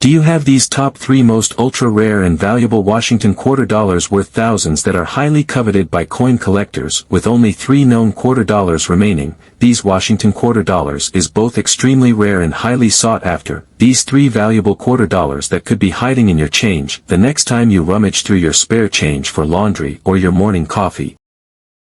Do you have these top 3 most ultra-rare and valuable Washington quarter dollars worth thousands that are highly coveted by coin collectors, with only 3 known quarter dollars remaining? These Washington quarter dollars is both extremely rare and highly sought after. These 3 valuable quarter dollars that could be hiding in your change the next time you rummage through your spare change for laundry or your morning coffee.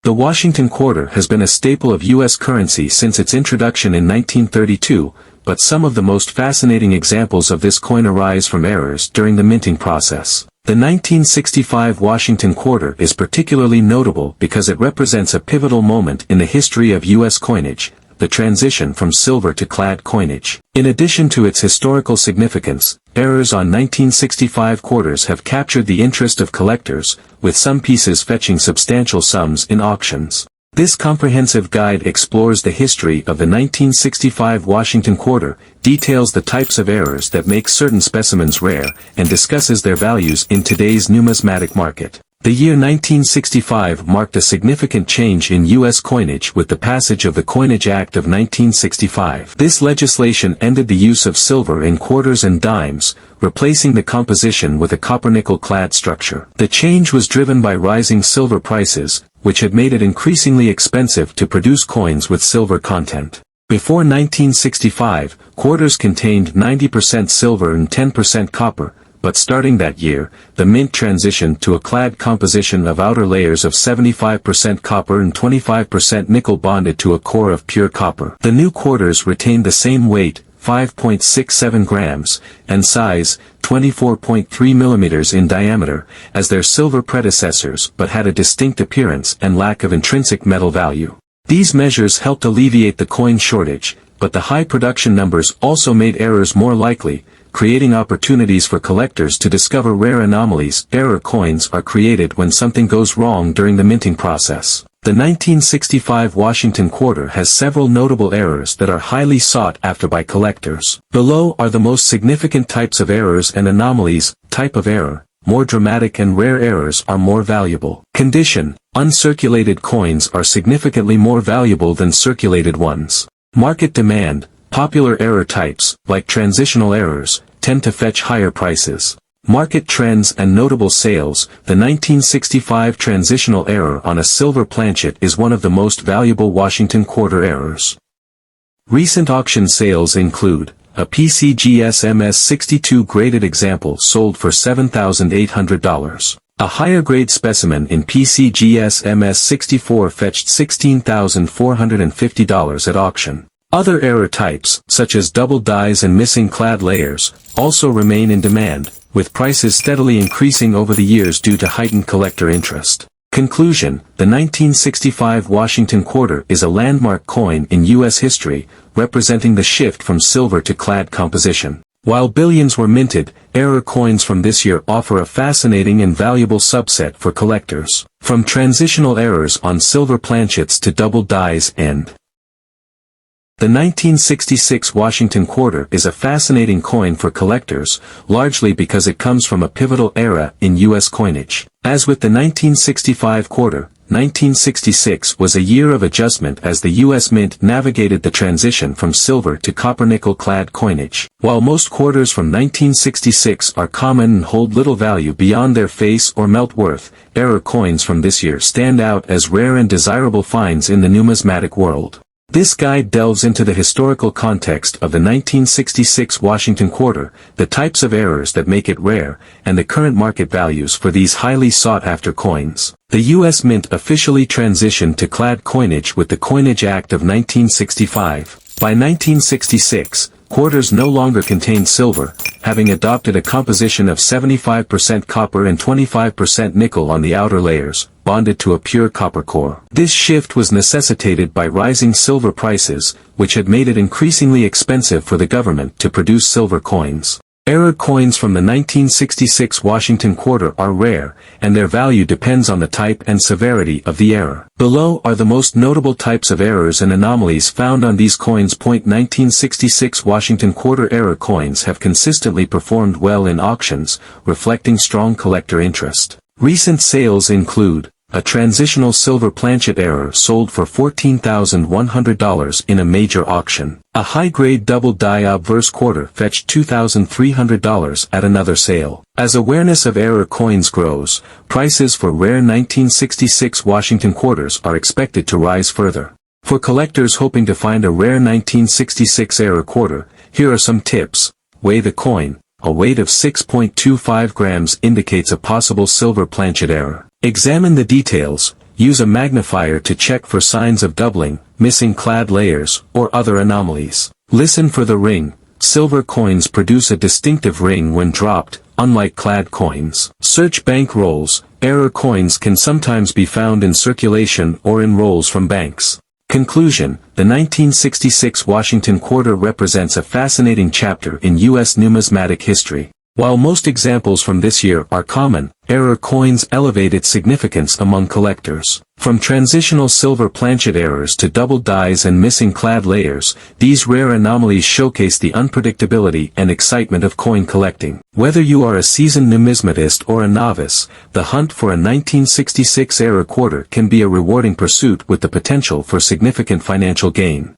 The Washington quarter has been a staple of U.S. currency since its introduction in 1932, but some of the most fascinating examples of this coin arise from errors during the minting process. The 1965 Washington quarter is particularly notable because it represents a pivotal moment in the history of U.S. coinage, the transition from silver to clad coinage. In addition to its historical significance, errors on 1965 quarters have captured the interest of collectors, with some pieces fetching substantial sums in auctions. This comprehensive guide explores the history of the 1965 Washington quarter, details the types of errors that make certain specimens rare, and discusses their values in today's numismatic market. The year 1965 marked a significant change in U.S. coinage with the passage of the Coinage Act of 1965. This legislation ended the use of silver in quarters and dimes, replacing the composition with a copper-nickel clad structure. The change was driven by rising silver prices, which had made it increasingly expensive to produce coins with silver content. Before 1965, quarters contained 90% silver and 10% copper, but starting that year, the mint transitioned to a clad composition of outer layers of 75% copper and 25% nickel bonded to a core of pure copper. The new quarters retained the same weight, 5.67 grams, and size, 24.3 millimeters in diameter, as their silver predecessors, but had a distinct appearance and lack of intrinsic metal value. These measures helped alleviate the coin shortage, but the high production numbers also made errors more likely, creating opportunities for collectors to discover rare anomalies. Error coins are created when something goes wrong during the minting process. The 1965 Washington quarter has several notable errors that are highly sought after by collectors. Below are the most significant types of errors and anomalies. Type of error: more dramatic and rare errors are more valuable. Condition: uncirculated coins are significantly more valuable than circulated ones. Market demand: popular error types, like transitional errors, tend to fetch higher prices. Market trends and notable sales: the 1965 transitional error on a silver planchet is one of the most valuable Washington quarter errors. Recent auction sales include a PCGS MS62 graded example sold for $7,800. A higher grade specimen in PCGS MS64 fetched $16,450 at auction. Other error types, such as double dies and missing clad layers, also remain in demand, with prices steadily increasing over the years due to heightened collector interest. Conclusion: the 1965 Washington quarter is a landmark coin in U.S. history, representing the shift from silver to clad composition. While billions were minted, error coins from this year offer a fascinating and valuable subset for collectors. From transitional errors on silver planchets to double dies and the 1966 Washington quarter is a fascinating coin for collectors, largely because it comes from a pivotal era in U.S. coinage. As with the 1965 quarter, 1966 was a year of adjustment as the U.S. Mint navigated the transition from silver to copper-nickel clad coinage. While most quarters from 1966 are common and hold little value beyond their face or melt worth, error coins from this year stand out as rare and desirable finds in the numismatic world. This guide delves into the historical context of the 1966 Washington quarter, the types of errors that make it rare, and the current market values for these highly sought-after coins. The U.S. Mint officially transitioned to clad coinage with the Coinage Act of 1965. By 1966, quarters no longer contained silver, having adopted a composition of 75% copper and 25% nickel on the outer layers, bonded to a pure copper core. This shift was necessitated by rising silver prices, which had made it increasingly expensive for the government to produce silver coins. Error coins from the 1966 Washington quarter are rare, and their value depends on the type and severity of the error. Below are the most notable types of errors and anomalies found on these coins. 1966 Washington quarter error coins have consistently performed well in auctions, reflecting strong collector interest. Recent sales include a transitional silver planchet error sold for $14,100 in a major auction. A high-grade double-die obverse quarter fetched $2,300 at another sale. As awareness of error coins grows, prices for rare 1966 Washington quarters are expected to rise further. For collectors hoping to find a rare 1966 error quarter, here are some tips. Weigh the coin. A weight of 6.25 grams indicates a possible silver planchet error. Examine the details. Use a magnifier to check for signs of doubling, missing clad layers, or other anomalies. Listen for the ring. Silver coins produce a distinctive ring when dropped, unlike clad coins. Search bank rolls. Error coins can sometimes be found in circulation or in rolls from banks. Conclusion: the 1966 Washington quarter represents a fascinating chapter in U.S. numismatic history. While most examples from this year are common, error coins elevate its significance among collectors. From transitional silver planchet errors to double dies and missing clad layers, these rare anomalies showcase the unpredictability and excitement of coin collecting. Whether you are a seasoned numismatist or a novice, the hunt for a 1966 error quarter can be a rewarding pursuit with the potential for significant financial gain.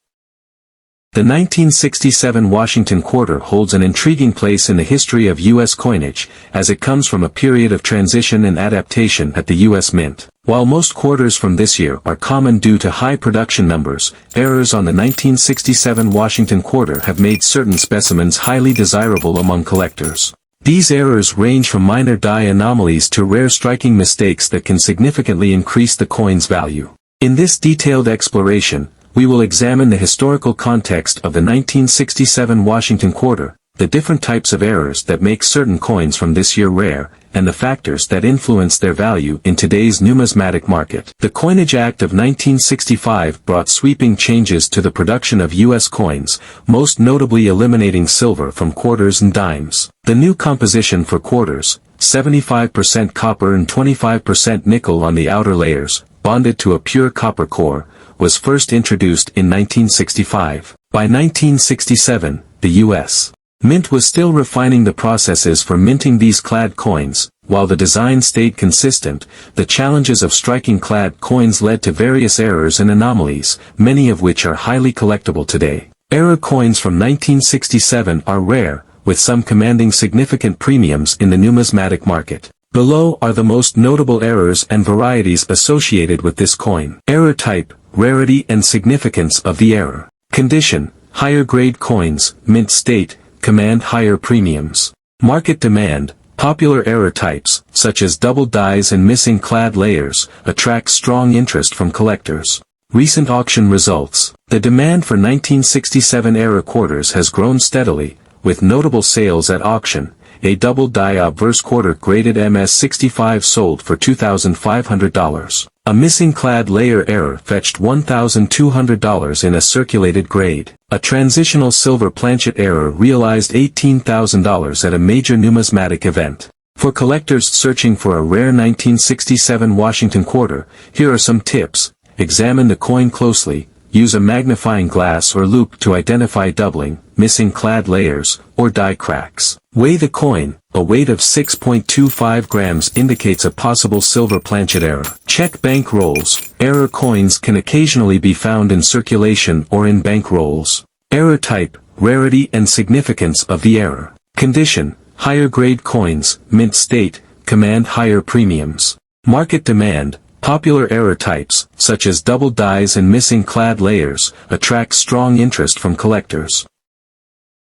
The 1967 Washington quarter holds an intriguing place in the history of U.S. coinage, as it comes from a period of transition and adaptation at the U.S. Mint. While most quarters from this year are common due to high production numbers, errors on the 1967 Washington quarter have made certain specimens highly desirable among collectors. These errors range from minor die anomalies to rare striking mistakes that can significantly increase the coin's value. In this detailed exploration, we will examine the historical context of the 1967 Washington quarter, the different types of errors that make certain coins from this year rare, and the factors that influence their value in today's numismatic market. The Coinage Act of 1965 brought sweeping changes to the production of U.S. coins, most notably eliminating silver from quarters and dimes. The new composition for quarters, 75% copper and 25% nickel on the outer layers, bonded to a pure copper core, was first introduced in 1965. By 1967, the U.S. Mint was still refining the processes for minting these clad coins. While the design stayed consistent, the challenges of striking clad coins led to various errors and anomalies, many of which are highly collectible today. Error coins from 1967 are rare, with some commanding significant premiums in the numismatic market. Below are the most notable errors and varieties associated with this coin. Error type, rarity and significance of the error. Condition: higher grade coins, mint state, command higher premiums. Market demand: popular error types, such as double dies and missing clad layers, attract strong interest from collectors. Recent auction results: the demand for 1967 error quarters has grown steadily, with notable sales at auction. A double die obverse quarter graded MS65 sold for $2,500. A missing clad layer error fetched $1,200 in a circulated grade. A transitional silver planchet error realized $18,000 at a major numismatic event. For collectors searching for a rare 1967 Washington quarter, here are some tips. Examine the coin closely. Use a magnifying glass or loupe to identify doubling, missing clad layers, or die cracks. Weigh the coin. A weight of 6.25 grams indicates a possible silver planchet error. Check bank rolls. Error coins can occasionally be found in circulation or in bank rolls. Error type, rarity and significance of the error. Condition: higher grade coins, mint state, command higher premiums. Market demand: popular error types, such as double dies and missing clad layers, attract strong interest from collectors.